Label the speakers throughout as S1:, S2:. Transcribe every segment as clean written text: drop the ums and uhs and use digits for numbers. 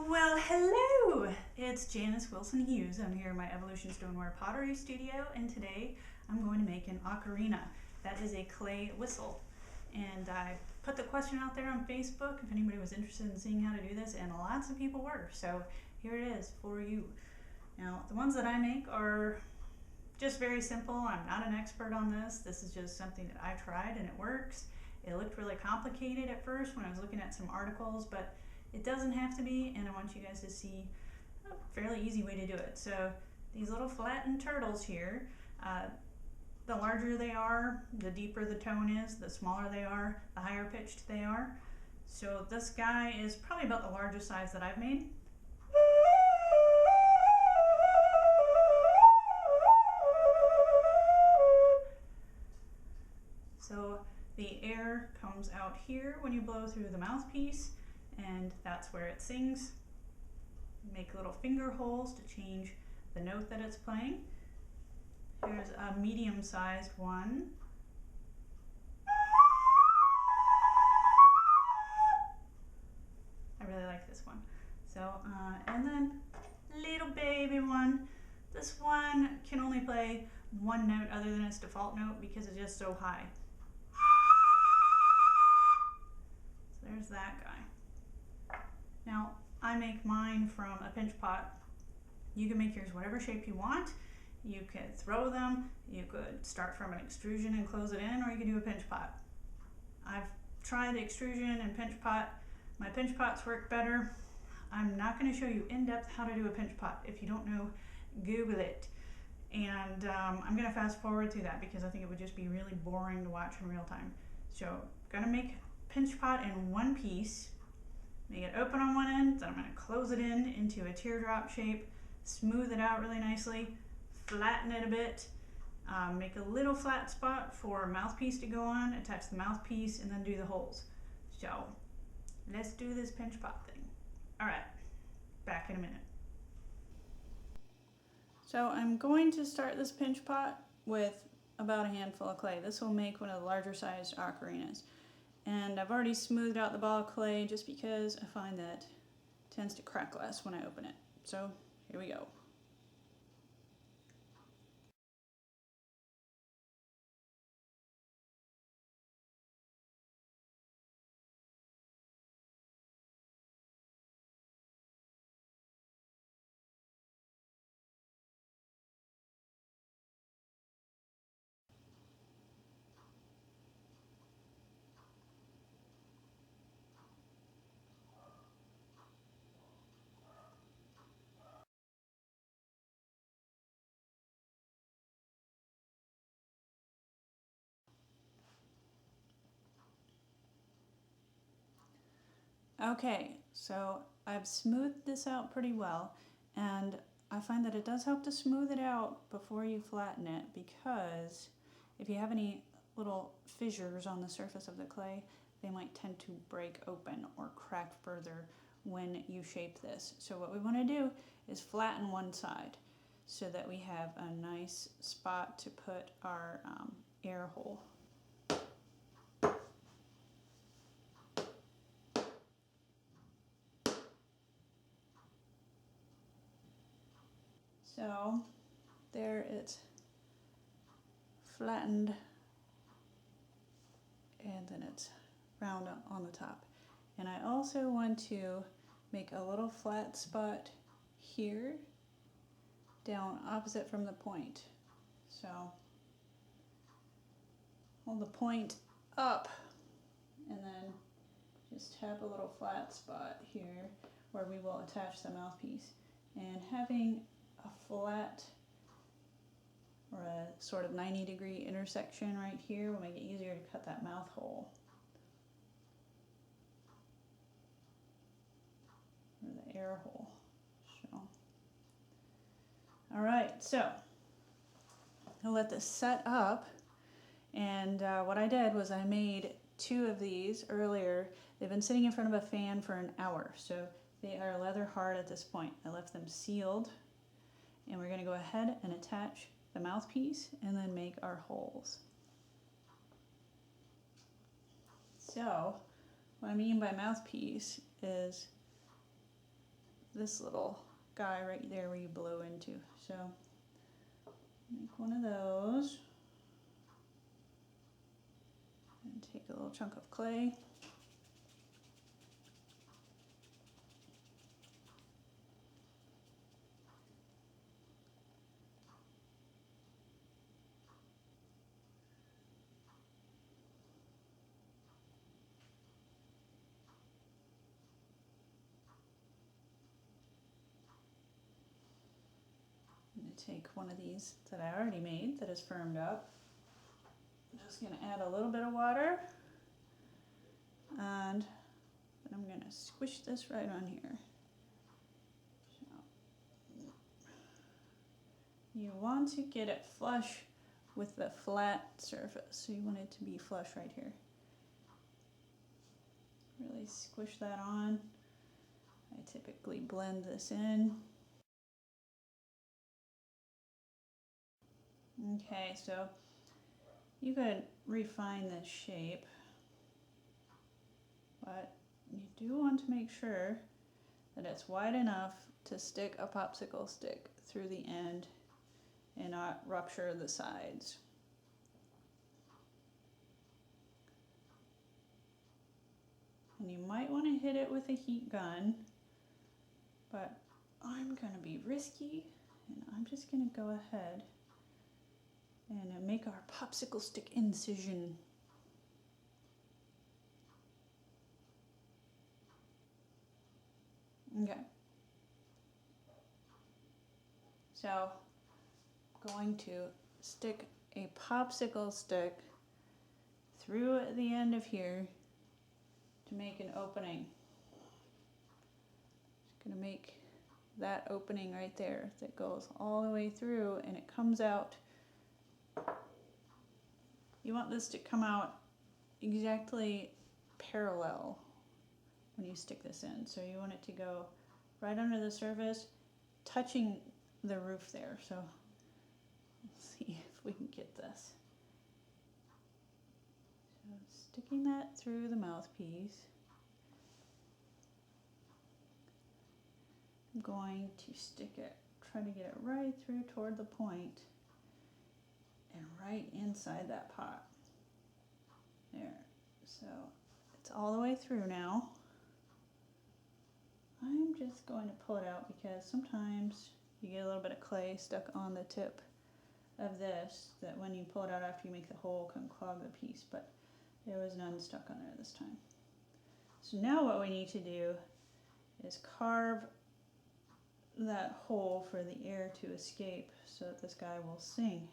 S1: Well, hello! It's Janice Wilson Hughes. I'm here in my Evolution Stoneware Pottery Studio, and today I'm going to make an ocarina. That is a clay whistle. And I put the question out there on Facebook if anybody was interested in seeing how to do this, and lots of people were. So here it is for you. Now, the ones that I make are just very simple. I'm not an expert on this. This is just something that I tried and it works. It looked really complicated at first when I was looking at some articles, but it doesn't have to be, and I want you guys to see a fairly easy way to do it. So these little flattened turtles here, the larger they are, the deeper the tone is, the smaller they are, the higher pitched they are. So this guy is probably about the largest size that I've made. So the air comes out here when you blow through the mouthpiece, and that's where it sings. Make little finger holes to change the note that it's playing. Here's a medium-sized one. I really like this one. So, and then little baby one. This one can only play one note other than its default note because it's just so high. So there's that guy. Now, I make mine from a pinch pot. You can make yours whatever shape you want. You could throw them, you could start from an extrusion and close it in, or you could do a pinch pot. I've tried extrusion and pinch pot. My pinch pots work better. I'm not going to show you in depth how to do a pinch pot. If you don't know, Google it. And I'm going to fast forward through that because I think it would just be really boring to watch in real time. So, I'm going to make pinch pot in one piece. Make it open on one end, then I'm going to close it in into a teardrop shape, smooth it out really nicely, flatten it a bit, make a little flat spot for a mouthpiece to go on, attach the mouthpiece, and then do the holes. So let's do this pinch pot thing. Alright, back in a minute. So I'm going to start this pinch pot with about a handful of clay. This will make one of the larger sized ocarinas. And I've already smoothed out the ball of clay just because I find that it tends to crack less when I open it. So here we go. Okay, so I've smoothed this out pretty well, and I find that it does help to smooth it out before you flatten it, because if you have any little fissures on the surface of the clay, they might tend to break open or crack further when you shape this. So what we want to do is flatten one side so that we have a nice spot to put our air hole. So there it's flattened, and then it's round on the top. And I also want to make a little flat spot here down opposite from the point. So hold the point up and then just tap a little flat spot here where we will attach the mouthpiece. And having a flat or a sort of 90-degree intersection right here will make it easier to cut that mouth hole, or the air hole. So, all right, so I'll let this set up. And what I did was I made 2 of these earlier. They've been sitting in front of a fan for an hour, so they are leather hard at this point. I left them sealed, and we're going to go ahead and attach the mouthpiece and then make our holes. So what I mean by mouthpiece is this little guy right there where you blow into. So make one of those and take a little chunk of clay. Take one of these that I already made that is firmed up. I'm just going to add a little bit of water and then I'm going to squish this right on here. So, you want to get it flush with the flat surface, so you want it to be flush right here. Really squish that on. I typically blend this in. Okay, so you could refine this shape, but you do want to make sure that it's wide enough to stick a popsicle stick through the end and not rupture the sides. And you might want to hit it with a heat gun, but I'm going to be risky and I'm just going to go ahead and make our popsicle stick incision. Okay. So I'm going to stick a popsicle stick through the end of here to make an opening. Just going to make that opening right there that goes all the way through and it comes out. You want this to come out exactly parallel when you stick this in. So you want it to go right under the surface, touching the roof there. So let's see if we can get this. So sticking that through the mouthpiece. I'm going to stick it, try to get it right through toward the point and right inside that pot. There. So it's all the way through now. I'm just going to pull it out because sometimes you get a little bit of clay stuck on the tip of this that when you pull it out after you make the hole can clog the piece, but there was none stuck on there this time. So now what we need to do is carve that hole for the air to escape so that this guy will sing.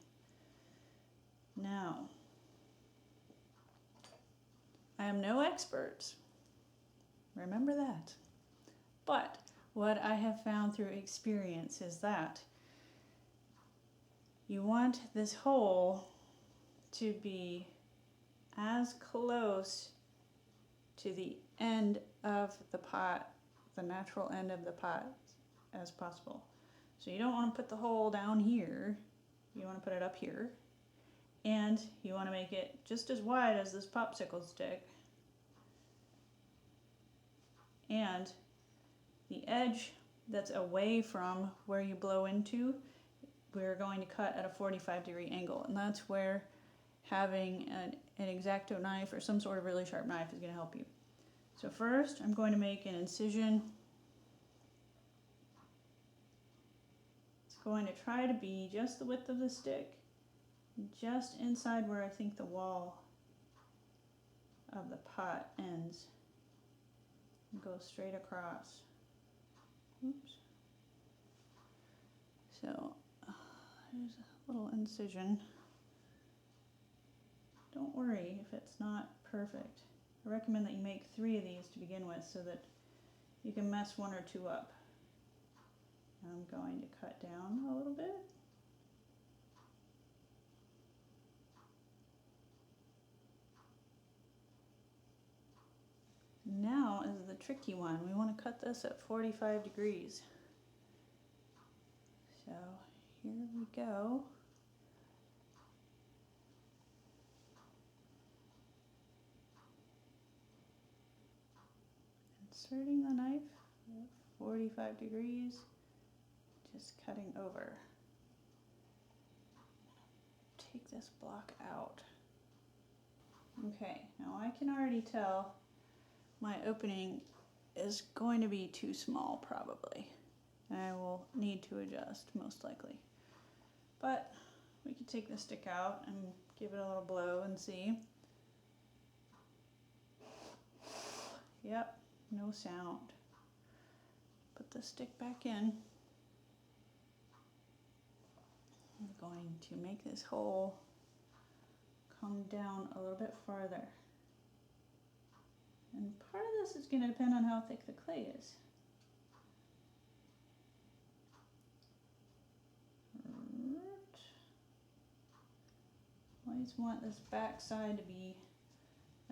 S1: Now, I am no expert, remember that. But what I have found through experience is that you want this hole to be as close to the end of the pot, the natural end of the pot, as possible. So you don't want to put the hole down here, you want to put it up here, and you want to make it just as wide as this popsicle stick, and the edge that's away from where you blow into, we're going to cut at a 45-degree angle, and that's where having an X-Acto knife or some sort of really sharp knife is going to help you. So first I'm going to make an incision. It's going to try to be just the width of the stick, just inside where I think the wall of the pot ends. And go straight across. Oops. So there's a little incision. Don't worry if it's not perfect. I recommend that you make 3 of these to begin with so that you can mess 1 or 2 up. I'm going to cut down a little bit. Now is the tricky one. We want to cut this at 45 degrees. So here we go. Inserting the knife 45 degrees, just cutting over. Take this block out. Okay, now I can already tell my opening is going to be too small probably. I will need to adjust most likely. But we could take the stick out and give it a little blow and see. Yep, no sound. Put the stick back in. I'm going to make this hole come down a little bit farther. And part of this is going to depend on how thick the clay is. Always want this back side to be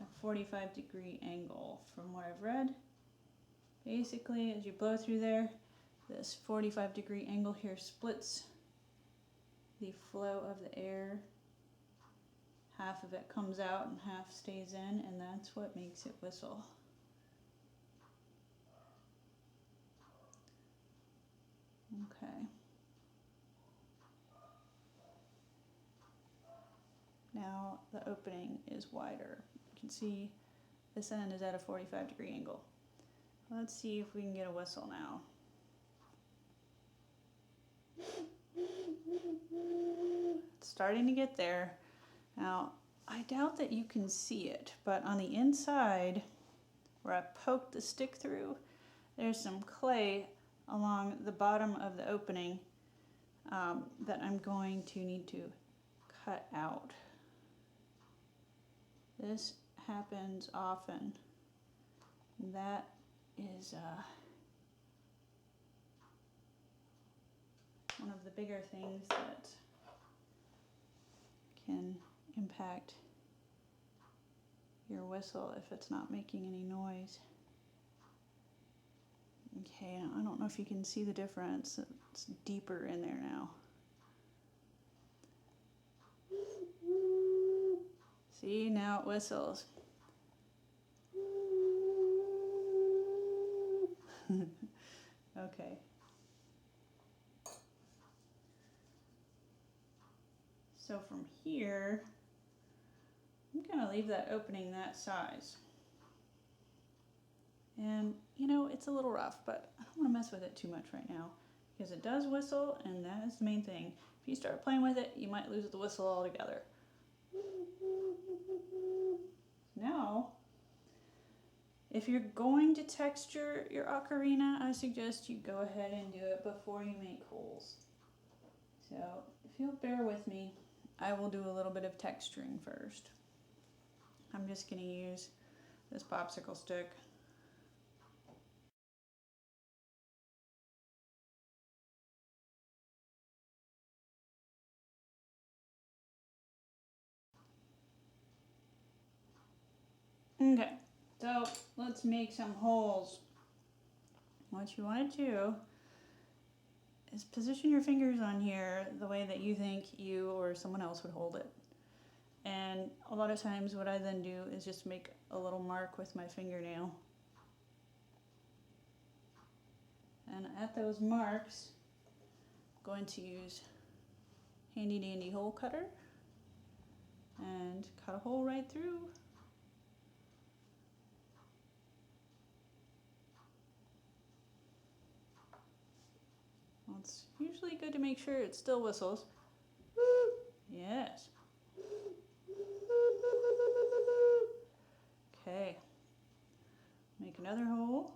S1: a 45-degree angle from what I've read. Basically, as you blow through there, this 45-degree angle here splits the flow of the air. Half of it comes out and half stays in, and that's what makes it whistle. Okay. Now the opening is wider. You can see this end is at a 45-degree angle. Let's see if we can get a whistle now. It's starting to get there. Now, I doubt that you can see it, but on the inside, where I poked the stick through, there's some clay along the bottom of the opening that I'm going to need to cut out. This happens often. That is one of the bigger things that can impact your whistle if it's not making any noise. Okay, I don't know if you can see the difference. It's deeper in there now. See, now it whistles. Okay. So from here, I'm going to leave that opening that size. And, you know, it's a little rough, but I don't want to mess with it too much right now because it does whistle, and that is the main thing. If you start playing with it, you might lose the whistle altogether. Now, if you're going to texture your ocarina, I suggest you go ahead and do it before you make holes. So, if you'll bear with me, I will do a little bit of texturing first. I'm just going to use this popsicle stick. Okay, so let's make some holes. What you want to do is position your fingers on here the way that you think you or someone else would hold it. And a lot of times what I then do is just make a little mark with my fingernail. And at those marks, I'm going to use handy dandy hole cutter and cut a hole right through. It's usually good to make sure it still whistles. Yes. Okay. Make another hole.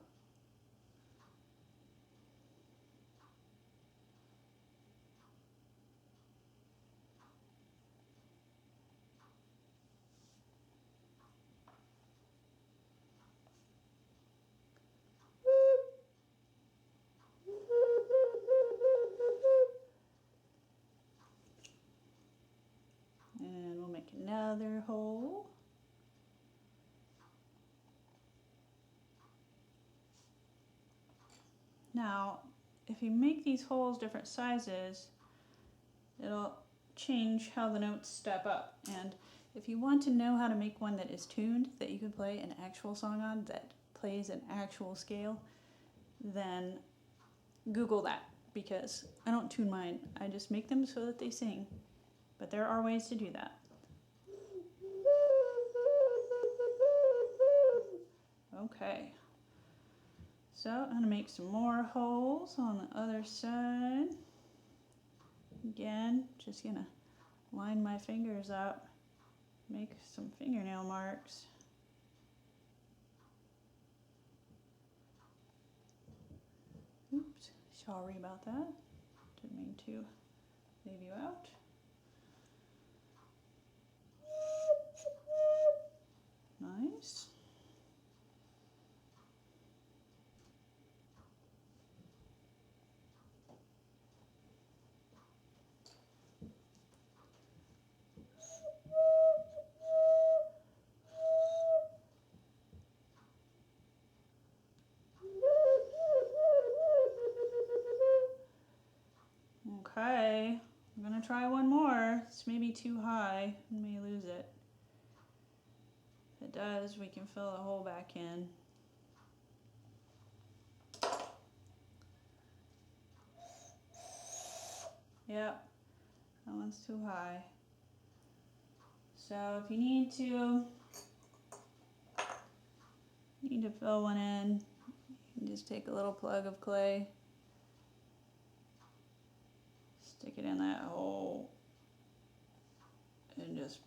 S1: And we'll make another hole. Now, if you make these holes different sizes, it'll change how the notes step up. And if you want to know how to make one that is tuned, that you can play an actual song on, that plays an actual scale, then Google that, because I don't tune mine. I just make them so that they sing. But there are ways to do that. Okay. So I'm going to make some more holes on the other side. Again, just going to line my fingers up, make some fingernail marks. Oops, sorry about that. Didn't mean to leave you out. Nice. Okay, I'm gonna try one more. It's maybe too high, I may lose it. If it does, we can fill the hole back in. Yep, that one's too high. So if you need to fill one in, you can just take a little plug of clay, stick it in that hole, and just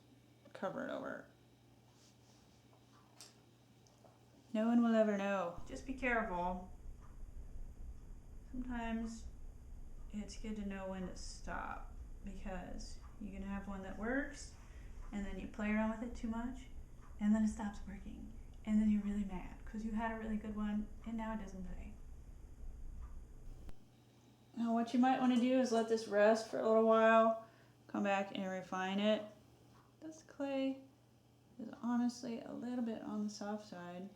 S1: cover it over. No one will ever know. Just be careful. Sometimes it's good to know when to stop, because you can have one that works and then you play around with it too much and then it stops working and then you're really mad because you had a really good one and now it doesn't play. Now what you might want to do is let this rest for a little while, come back and refine it. This clay is honestly a little bit on the soft side.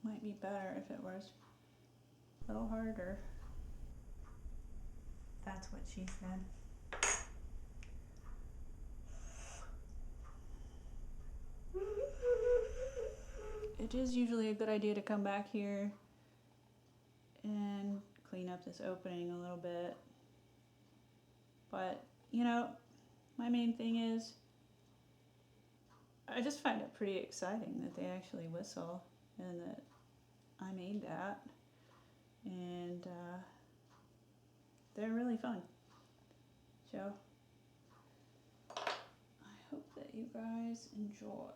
S1: Might be better if it was a little harder. That's what she said. It is usually a good idea to come back here and clean up this opening a little bit. But, you know, my main thing is I just find it pretty exciting that they actually whistle and that I made that. And they're really fun. So I hope that you guys enjoy.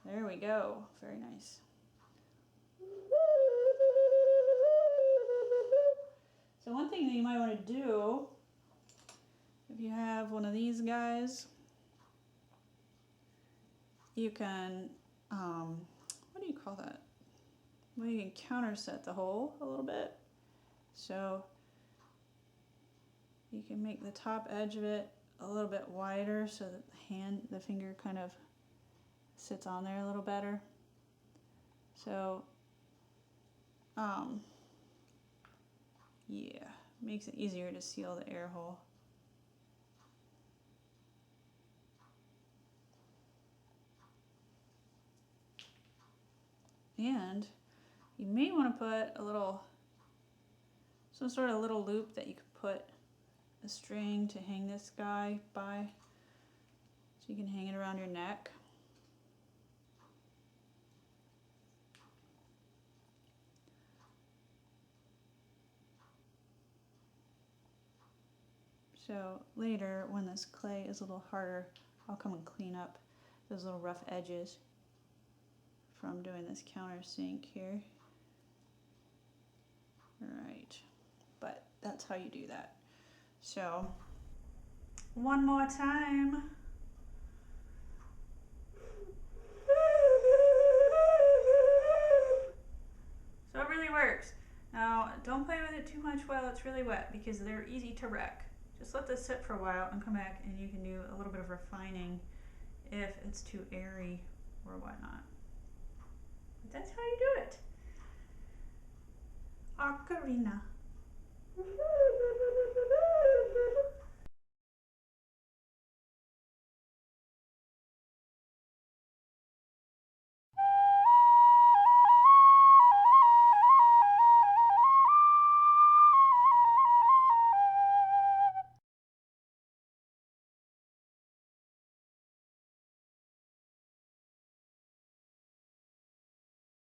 S1: There we go. Very nice. So one thing that you might want to do, if you have one of these guys, you can, what do you call that? Well, you can counterset the hole a little bit. So you can make the top edge of it a little bit wider so that the finger kind of sits on there a little better. So, yeah, makes it easier to seal the air hole. And you may want to put some sort of little loop that you could put a string to hang this guy by, so you can hang it around your neck. So later, when this clay is a little harder, I'll come and clean up those little rough edges from doing this countersink here. Right, but that's how you do that. So, one more time. So it really works. Now, don't play with it too much while it's really wet because they're easy to wreck. Just let this sit for a while and come back and you can do a little bit of refining if it's too airy or whatnot. But that's how you do it. Ocarina.